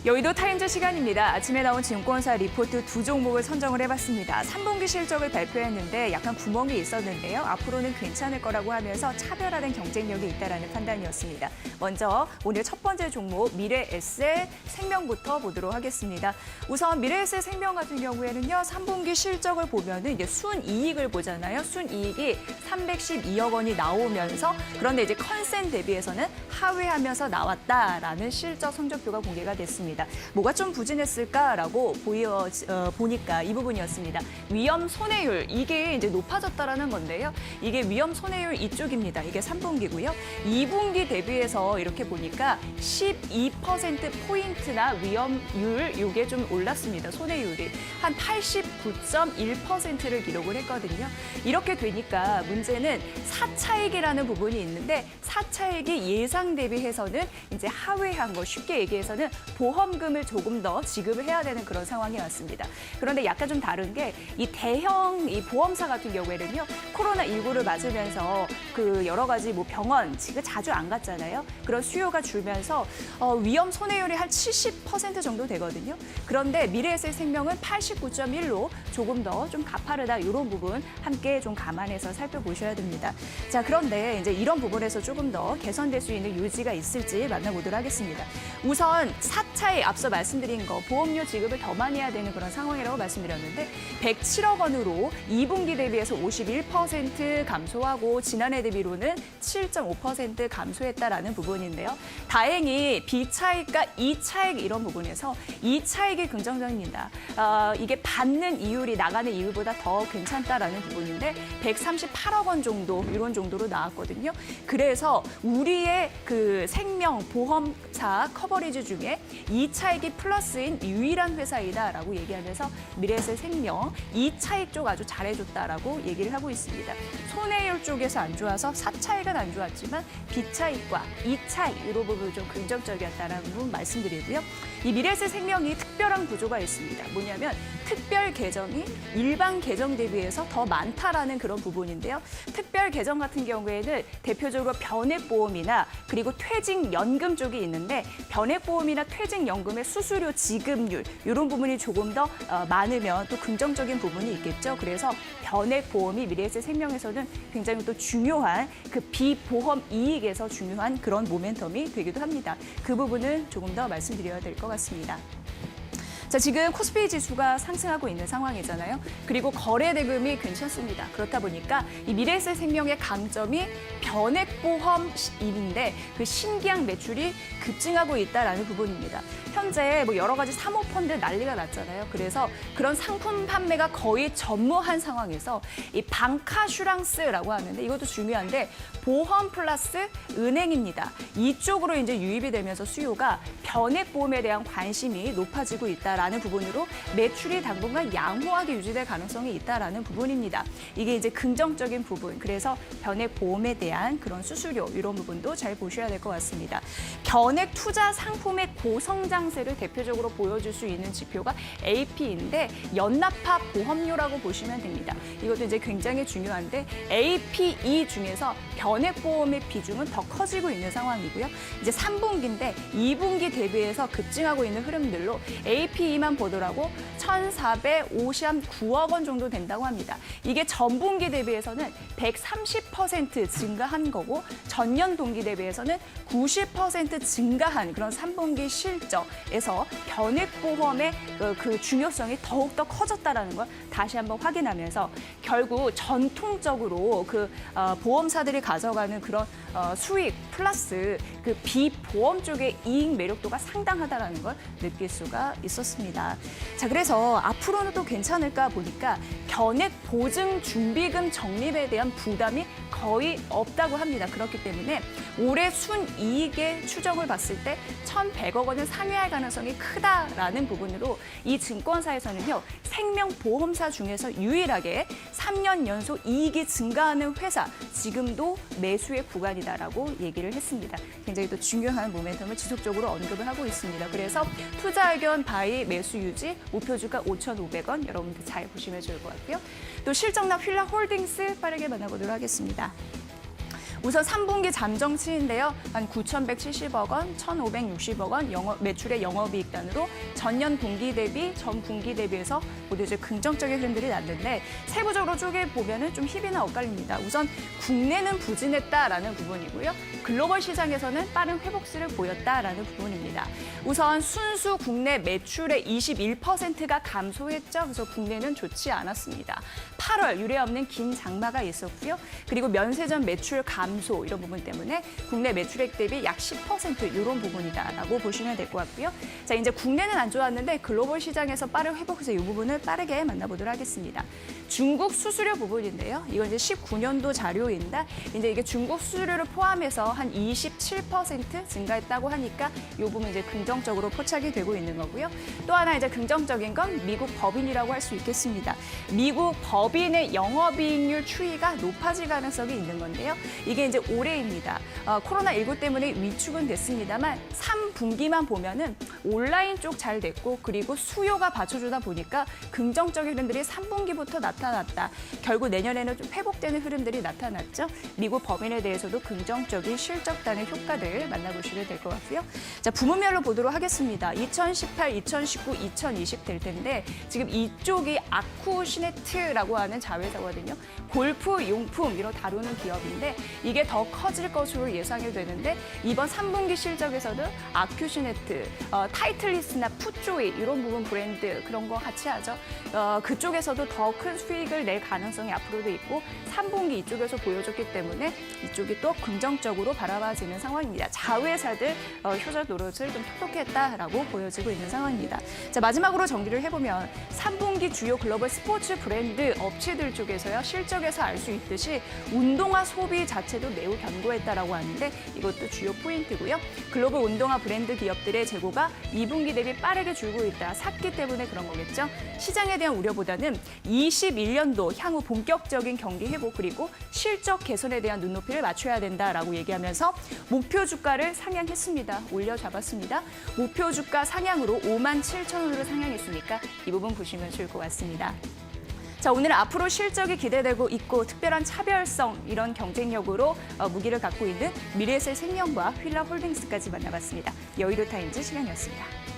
여의도 타임즈 시간입니다. 아침에 나온 증권사 리포트 두 종목을 선정을 해봤습니다. 3분기 실적을 발표했는데 약간 구멍이 있었는데요. 앞으로는 괜찮을 거라고 하면서 차별화된 경쟁력이 있다는 판단이었습니다. 먼저 오늘 첫 번째 종목 미래에셋 생명부터 보도록 하겠습니다. 우선 미래에셋 생명 같은 경우에는요. 3분기 실적을 보면은 이제 순이익을 보잖아요. 순이익이 312억 원이 나오면서 그런데 이제 컨센 대비해서는 하회하면서 나왔다라는 실적 성적표가 공개가 됐습니다. 뭐가 좀 부진했을까라고 보니까 이 부분이었습니다. 위험 손해율 이게 이제 높아졌다라는 건데요. 이게 위험 손해율 이쪽입니다. 이게 3분기고요. 2분기 대비해서 이렇게 보니까 12%포인트나 위험율 이게 좀 올랐습니다. 손해율이 한 89.1%를 기록을 했거든요. 이렇게 되니까 문제는 사차익이라는 부분이 있는데 사차익이 예상 대비해서는 이제 하회한 거 쉽게 얘기해서는 보험금을 조금 더 지급을 해야 되는 그런 상황이 왔습니다. 그런데 약간 좀 다른 게 이 대형 이 보험사 같은 경우에는요. 코로나19를 맞으면서 그 여러 가지 뭐 병원 지금 자주 안 갔잖아요. 그런 수요가 줄면서 위험 손해율이 한 70% 정도 되거든요. 그런데 미래에셋 생명은 89.1로 조금 더 좀 가파르다 이런 부분 함께 좀 감안해서 살펴보셔야 됩니다. 자, 그런데 이제 이런 부분에서 조금 더 개선될 수 있는 요지가 있을지 만나보도록 하겠습니다. 우선 사차에 앞서 말씀드린 거 보험료 지급을 더 많이 해야 되는 그런 상황이라고 말씀드렸는데 107억 원으로 2분기 대비해서 51% 감소하고 지난해 대비로는 7.5% 감소했다라는 부분인데요. 다행히 B차익과 E차익 이런 부분에서 E차익이 긍정적입니다. 이게 받는 이율이 나가는 이율보다 더 괜찮다라는 부분인데 138억 원 정도 이런 정도로 나왔거든요. 그래서 우리의 그 생명 보험사 커버리지 중에 E차익이 플러스인 유일한 회사이다라고 얘기하면서 미래에셋 생명 E차익 쪽 아주 잘해줬다라고 얘기를 하고 있습니다. 손해율 쪽에서 안 좋아서 사차익은 안 좋았지만 B차익과 E차익 이런 부분이 좀 긍정적이었다라는 부분 말씀드리고요. 이 미래에셋 생명이 특별한 구조가 있습니다. 뭐냐면 특별 계정이 일반 계정 대비해서 더 많다라는 그런 부분인데요. 특별 계정 같은 경우에는 대표적으로 변액보험이나 그리고 퇴직연금 쪽이 있는데 변액보험이나 퇴직연금의 수수료 지급률 이런 부분이 조금 더 많으면 또 긍정적인 부분이 있겠죠. 그래서 변액보험이 미래에셋 생명에서는 굉장히 또 중요한 그 비보험 이익에서 중요한 그런 모멘텀이 되기도 합니다. 그 부분은 조금 더 말씀드려야 될 것 같습니다. 자, 지금 코스피 지수가 상승하고 있는 상황이잖아요. 그리고 거래 대금이 괜찮습니다. 그렇다 보니까 이 미래에셋 생명의 강점이 변액보험인데 그 신기한 매출이 급증하고 있다라는 부분입니다. 현재 뭐 여러 가지 사모펀드 난리가 났잖아요. 그래서 그런 상품 판매가 거의 전무한 상황에서 이 방카슈랑스라고 하는데 이것도 중요한데 보험 플러스 은행입니다. 이쪽으로 이제 유입이 되면서 수요가 변액보험에 대한 관심이 높아지고 있다라는 부분으로 매출이 당분간 양호하게 유지될 가능성이 있다라는 부분입니다. 이게 이제 긍정적인 부분. 그래서 변액보험에 대한 그런 수수료 이런 부분도 잘 보셔야 될 것 같습니다. 견액 투자 상품의 고성장세를 대표적으로 보여줄 수 있는 지표가 AP인데 연납파 보험료라고 보시면 됩니다. 이것도 이제 굉장히 중요한데 APE 중에서 변액보험의 비중은 더 커지고 있는 상황이고요. 이제 3분기인데 2분기 대비해서 급증하고 있는 흐름들로 APE만 보더라도 1,459억 원 정도 된다고 합니다. 이게 전분기 대비해서는 130% 증가한 거고 전년 동기 대비해서는 90% 증가한 그런 3분기 실적에서 변액보험의 그 중요성이 더욱더 커졌다는 걸 다시 한번 확인하면서 결국 전통적으로 그 보험사들이 가져가는 그런 수익 플러스 그 비보험 쪽의 이익 매력도가 상당하다는 걸 느낄 수가 있었습니다. 자, 그래서 앞으로는 또 괜찮을까 보니까 견액 보증 준비금 적립에 대한 부담이 거의 없다고 합니다. 그렇기 때문에 올해 순이익의 추정을 봤을 때 1,100억 원을 상회할 가능성이 크다라는 부분으로 이 증권사에서는요. 생명보험사 중에서 유일하게 3년 연속 이익이 증가하는 회사, 지금도 매수의 구간이다라고 얘기를 했습니다. 굉장히 또 중요한 모멘텀을 지속적으로 언급을 하고 있습니다. 그래서 투자 의견 바이 매수 유지, 목표 주가 5,500원 여러분들 잘 보시면 좋을 것 같고요. 또 실적납 휠라홀딩스 빠르게 만나보도록 하겠습니다. 우선 3분기 잠정치인데요. 한 9,170억 원, 1,560억 원 매출의 영업이익 단으로 전년 동기 대비, 전 분기 대비해서 모두 이제 긍정적인 흐름들이 났는데 세부적으로 쪼개 보면은 좀 희비나 엇갈립니다. 우선 국내는 부진했다라는 부분이고요. 글로벌 시장에서는 빠른 회복세를 보였다라는 부분입니다. 우선 순수 국내 매출의 21%가 감소했죠. 그래서 국내는 좋지 않았습니다. 8월 유례 없는 긴 장마가 있었고요. 그리고 면세점 매출 감소 이런 부분 때문에 국내 매출액 대비 약 10% 이런 부분이다라고 보시면 될 것 같고요. 자, 이제 국내는 안 좋았는데 글로벌 시장에서 빠른 회복해서 이 부분을 빠르게 만나보도록 하겠습니다. 중국 수수료 부분인데요. 이건 이제 19년도 자료인데 이제 이게 중국 수수료를 포함해서 한 27% 증가했다고 하니까 이 부분 이제 긍정적으로 포착이 되고 있는 거고요. 또 하나 이제 긍정적인 건 미국 법인이라고 할 수 있겠습니다. 미국 법인의 영업이익률 추이가 높아질 가능성이 있는 건데요. 이게 이제 올해입니다. 코로나19 때문에 위축은 됐습니다만 3분기만 보면은 온라인 쪽 잘 됐고 그리고 수요가 받쳐주다 보니까 긍정적인 흐름들이 3분기부터 나타났다. 결국 내년에는 좀 회복되는 흐름들이 나타났죠. 미국 법인에 대해서도 긍정적인 실적단의 효과를 만나보시면 될 것 같고요. 자, 부문별로 보도록 하겠습니다. 2018, 2019, 2020 될 텐데 지금 이쪽이 아쿠시네트라고 하는 자회사거든요. 골프 용품으로 다루는 기업인데 이게 더 커질 것으로 예상이 되는데 이번 3분기 실적에서도 아큐시네트, 타이틀리스나 푸조이 이런 부분 브랜드 그런 거 같이 하죠. 그쪽에서도 더 큰 수익을 낼 가능성이 앞으로도 있고 3분기 이쪽에서 보여줬기 때문에 이쪽이 또 긍정적으로 바라봐지는 상황입니다. 자회사들 효자 노릇을 좀 톡톡했다라고 보여지고 있는 상황입니다. 자, 마지막으로 정리를 해보면 3분기 주요 글로벌 스포츠 브랜드 업체들 쪽에서요. 실적에서 알 수 있듯이 운동화 소비 자체도 매우 견고했다라고 하는데 이것도 주요 포인트고요. 글로벌 운동화 브랜드 기업들의 재고가 2분기 대비 빠르게 줄고 있다. 샀기 때문에 그런 거겠죠. 시장에 대한 우려보다는 21년도 향후 본격적인 경기 회복 그리고 실적 개선에 대한 눈높이를 맞춰야 된다라고 얘기하면서 목표 주가를 상향했습니다. 올려잡았습니다. 목표 주가 상향으로 57,000원으로 상향했으니까 이 부분 보시면 좋을 것 같습니다. 자, 오늘 앞으로 실적이 기대되고 있고 특별한 차별성 이런 경쟁력으로 무기를 갖고 있는 미래에셋 생명과 휠라홀딩스까지 만나봤습니다. 여의도 타임즈 시간이었습니다.